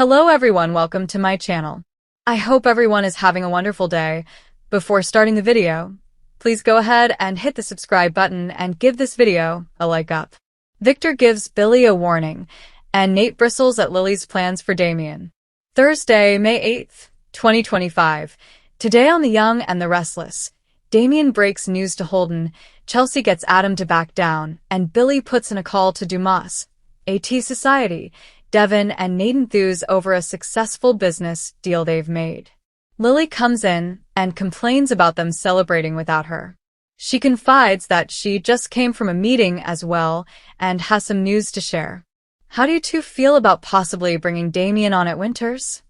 Hello everyone, welcome to my channel. I hope everyone is having a wonderful day. Before starting the video, please go ahead and hit the subscribe button and give this video a like up. Victor gives Billy a warning, and Nate bristles at Lily's plans for Damien. Thursday, May 8th, 2025. Today on The Young and the Restless, Damien breaks news to Holden, Chelsea gets Adam to back down, and Billy puts in a call to Dumas, AT Society, Devin and Nate enthuse over a successful business deal they've made. Lily comes in and complains about them celebrating without her. She confides that she just came from a meeting as well and has some news to share. How do you two feel about possibly bringing Damien on at Winters?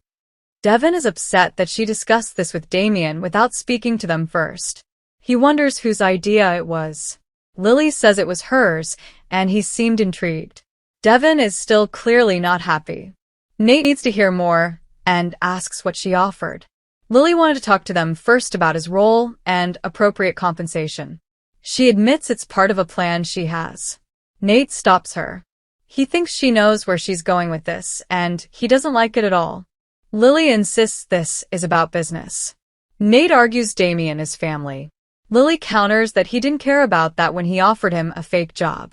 Devin is upset that she discussed this with Damien without speaking to them first. He wonders whose idea it was. Lily says it was hers, and he seemed intrigued. Devin is still clearly not happy. Nate needs to hear more and asks what she offered. Lily wanted to talk to them first about his role and appropriate compensation. She admits it's part of a plan she has. Nate stops her. He thinks she knows where she's going with this, and he doesn't like it at all. Lily insists this is about business. Nate argues Damien is family. Lily counters that he didn't care about that when he offered him a fake job.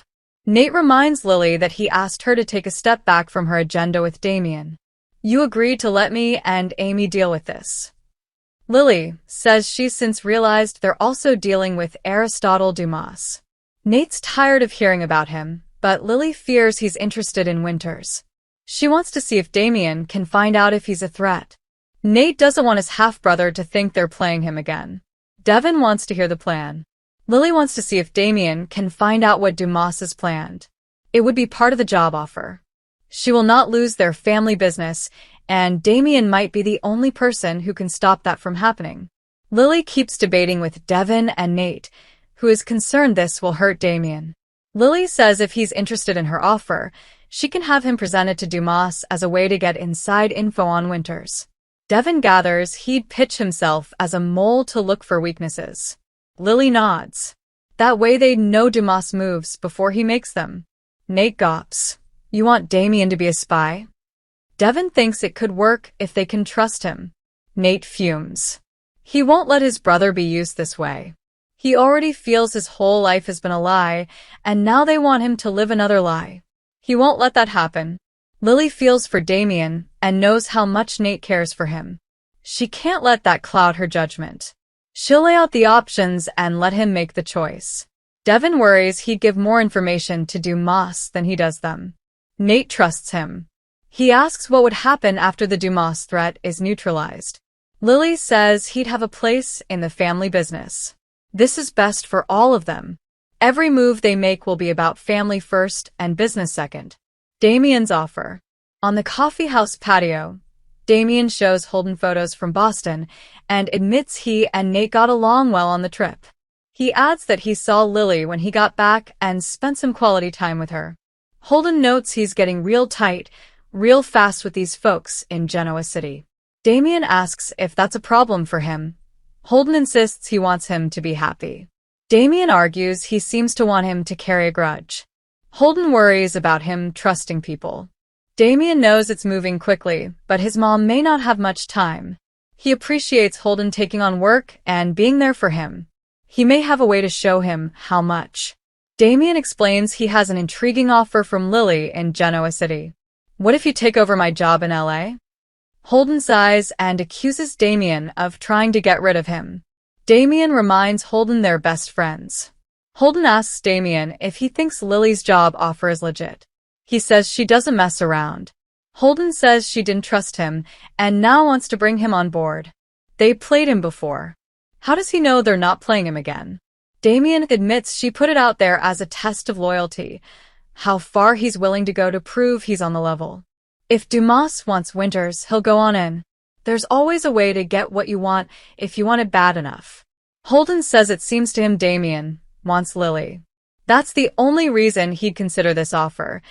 Nate reminds Lily that he asked her to take a step back from her agenda with Damien. You agreed to let me and Amy deal with this. Lily says she's since realized they're also dealing with Aristotle Dumas. Nate's tired of hearing about him, but Lily fears he's interested in Winters. She wants to see if Damien can find out if he's a threat. Nate doesn't want his half-brother to think they're playing him again. Devin wants to hear the plan. Lily wants to see if Damien can find out what Dumas has planned. It would be part of the job offer. She will not lose their family business, and Damien might be the only person who can stop that from happening. Lily keeps debating with Devin and Nate, who is concerned this will hurt Damien. Lily says if he's interested in her offer, she can have him present it to Dumas as a way to get inside info on Winters. Devin gathers he'd pitch himself as a mole to look for weaknesses. Lily nods. That way they'd know Dumas' moves before he makes them. Nate gawps. You want Damien to be a spy? Devin thinks it could work if they can trust him. Nate fumes. He won't let his brother be used this way. He already feels his whole life has been a lie, and now they want him to live another lie. He won't let that happen. Lily feels for Damien and knows how much Nate cares for him. She can't let that cloud her judgment. She'll lay out the options and let him make the choice. Devin worries he'd give more information to Dumas than he does them. Nate trusts him. He asks what would happen after the Dumas threat is neutralized. Lily says he'd have a place in the family business. This is best for all of them. Every move they make will be about family first and business second. Damien's offer. On the coffeehouse patio, Damien shows Holden photos from Boston and admits he and Nate got along well on the trip. He adds that he saw Lily when he got back and spent some quality time with her. Holden notes he's getting real tight, real fast with these folks in Genoa City. Damien asks if that's a problem for him. Holden insists he wants him to be happy. Damien argues he seems to want him to carry a grudge. Holden worries about him trusting people. Damien knows it's moving quickly, but his mom may not have much time. He appreciates Holden taking on work and being there for him. He may have a way to show him how much. Damien explains he has an intriguing offer from Lily in Genoa City. What if you take over my job in LA? Holden sighs and accuses Damien of trying to get rid of him. Damien reminds Holden they're best friends. Holden asks Damien if he thinks Lily's job offer is legit. He says she doesn't mess around. Holden says she didn't trust him and now wants to bring him on board. They played him before. How does he know they're not playing him again? Damien admits she put it out there as a test of loyalty, how far he's willing to go to prove he's on the level. If Dumas wants Winters, he'll go on in. There's always a way to get what you want if you want it bad enough. Holden says it seems to him Damien wants Lily. That's the only reason he'd consider this offer.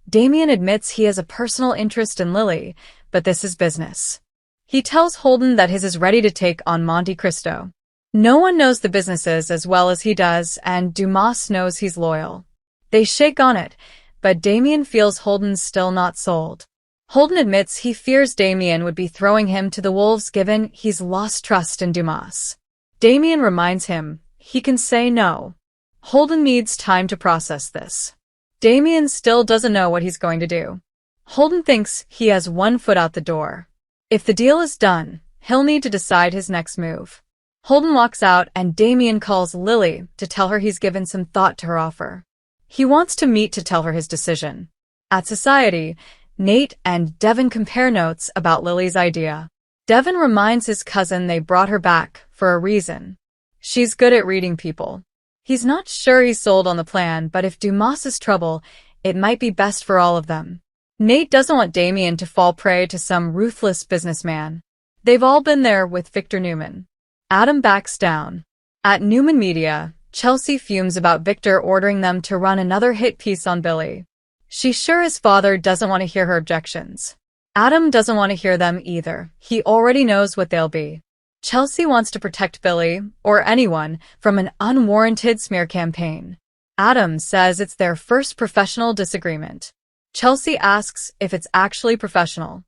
Damien admits he has a personal interest in Lily, but this is business. He tells Holden that his is ready to take on Monte Cristo. No one knows the businesses as well as he does, and Dumas knows he's loyal. They shake on it, but Damien feels Holden's still not sold. Holden admits he fears Damien would be throwing him to the wolves given he's lost trust in Dumas. Damien reminds him he can say no. Holden needs time to process this. Damien still doesn't know what he's going to do. Holden thinks he has one foot out the door. If the deal is done, he'll need to decide his next move. Holden walks out and Damien calls Lily to tell her he's given some thought to her offer. He wants to meet to tell her his decision. At Society, Nate and Devin compare notes about Lily's idea. Devin reminds his cousin they brought her back for a reason. She's good at reading people. He's not sure he's sold on the plan, but if Dumas is trouble, it might be best for all of them. Nate doesn't want Damien to fall prey to some ruthless businessman. They've all been there with Victor Newman. Adam backs down. At Newman Media, Chelsea fumes about Victor ordering them to run another hit piece on Billy. She's sure his father doesn't want to hear her objections. Adam doesn't want to hear them either. He already knows what they'll be. Chelsea wants to protect Billy, or anyone, from an unwarranted smear campaign. Adam says it's their first professional disagreement. Chelsea asks if it's actually professional.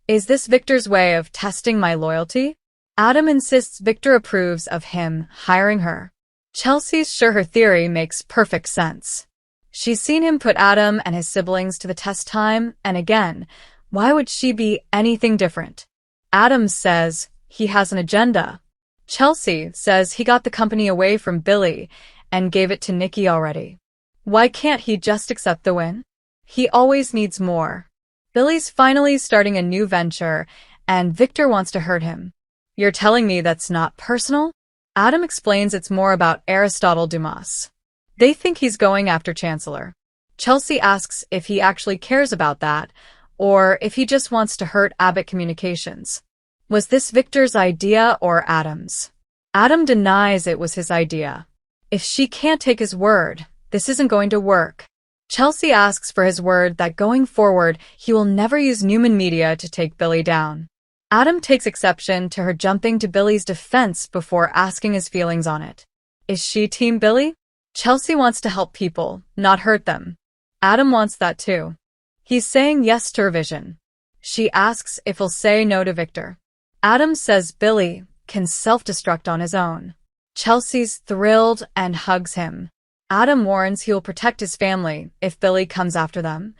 Is this Victor's way of testing my loyalty? Adam insists Victor approves of him hiring her. Chelsea's sure her theory makes perfect sense. She's seen him put Adam and his siblings to the test time and again. Why would she be anything different? Adam says he has an agenda. Chelsea says he got the company away from Billy and gave it to Nikki already. Why can't he just accept the win? He always needs more. Billy's finally starting a new venture, and Victor wants to hurt him. You're telling me that's not personal? Adam explains it's more about Aristotle Dumas. They think he's going after Chancellor. Chelsea asks if he actually cares about that, or if he just wants to hurt Abbott Communications. Was this Victor's idea or Adam's? Adam denies it was his idea. If she can't take his word, this isn't going to work. Chelsea asks for his word that going forward, he will never use Newman Media to take Billy down. Adam takes exception to her jumping to Billy's defense before asking his feelings on it. Is she Team Billy? Chelsea wants to help people, not hurt them. Adam wants that too. He's saying yes to her vision. She asks if he'll say no to Victor. Adam says Billy can self-destruct on his own. Chelsea's thrilled and hugs him. Adam warns he'll protect his family if Billy comes after them.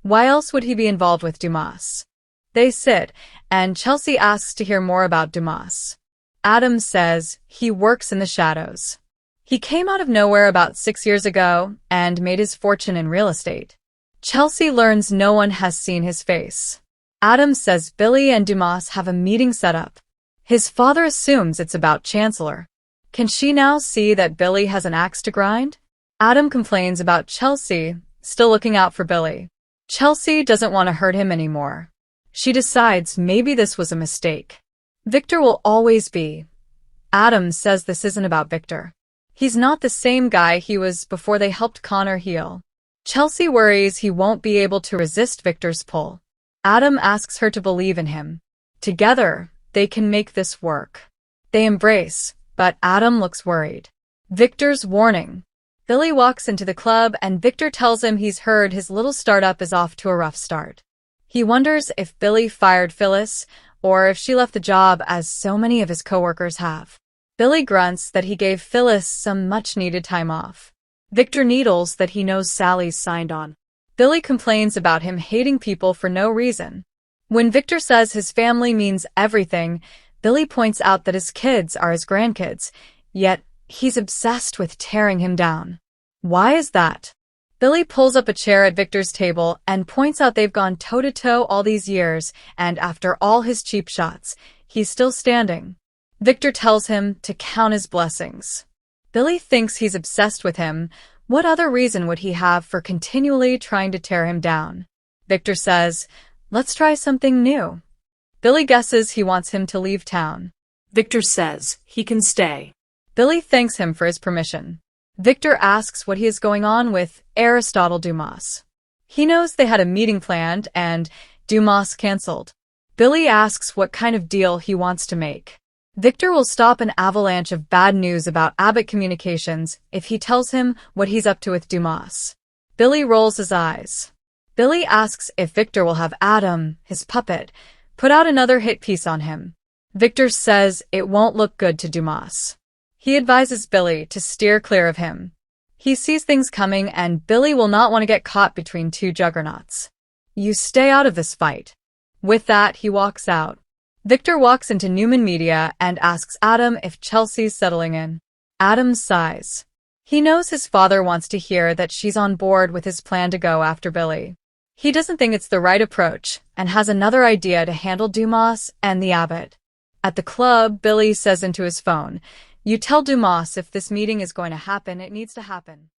Why else would he be involved with Dumas? They sit, and Chelsea asks to hear more about Dumas. Adam says he works in the shadows. He came out of nowhere about 6 years ago and made his fortune in real estate. Chelsea learns no one has seen his face. Adam says Billy and Dumas have a meeting set up. His father assumes it's about Chancellor. Can she now see that Billy has an axe to grind? Adam complains about Chelsea, still looking out for Billy. Chelsea doesn't want to hurt him anymore. She decides maybe this was a mistake. Victor will always be. Adam says this isn't about Victor. He's not the same guy he was before they helped Connor heal. Chelsea worries he won't be able to resist Victor's pull. Adam asks her to believe in him. Together, they can make this work. They embrace, but Adam looks worried. Victor's warning. Billy walks into the club and Victor tells him he's heard his little startup is off to a rough start. He wonders if Billy fired Phyllis or if she left the job as so many of his coworkers have. Billy grunts that he gave Phyllis some much-needed time off. Victor needles that he knows Sally's signed on. Billy complains about him hating people for no reason. When Victor says his family means everything, Billy points out that his kids are his grandkids, yet he's obsessed with tearing him down. Why is that? Billy pulls up a chair at Victor's table and points out they've gone toe-to-toe all these years, and after all his cheap shots, he's still standing. Victor tells him to count his blessings. Billy thinks he's obsessed with him. What other reason would he have for continually trying to tear him down? Victor says, let's try something new. Billy guesses he wants him to leave town. Victor says he can stay. Billy thanks him for his permission. Victor asks what he is going on with Aristotle Dumas. He knows they had a meeting planned and Dumas canceled. Billy asks what kind of deal he wants to make. Victor will stop an avalanche of bad news about Abbott Communications if he tells him what he's up to with Dumas. Billy rolls his eyes. Billy asks if Victor will have Adam, his puppet, put out another hit piece on him. Victor says it won't look good to Dumas. He advises Billy to steer clear of him. He sees things coming and Billy will not want to get caught between two juggernauts. You stay out of this fight. With that, he walks out. Victor walks into Newman Media and asks Adam if Chelsea's settling in. Adam sighs. He knows his father wants to hear that she's on board with his plan to go after Billy. He doesn't think it's the right approach and has another idea to handle Dumas and the Abbott. At the club, Billy says into his phone, "You tell Dumas if this meeting is going to happen, it needs to happen."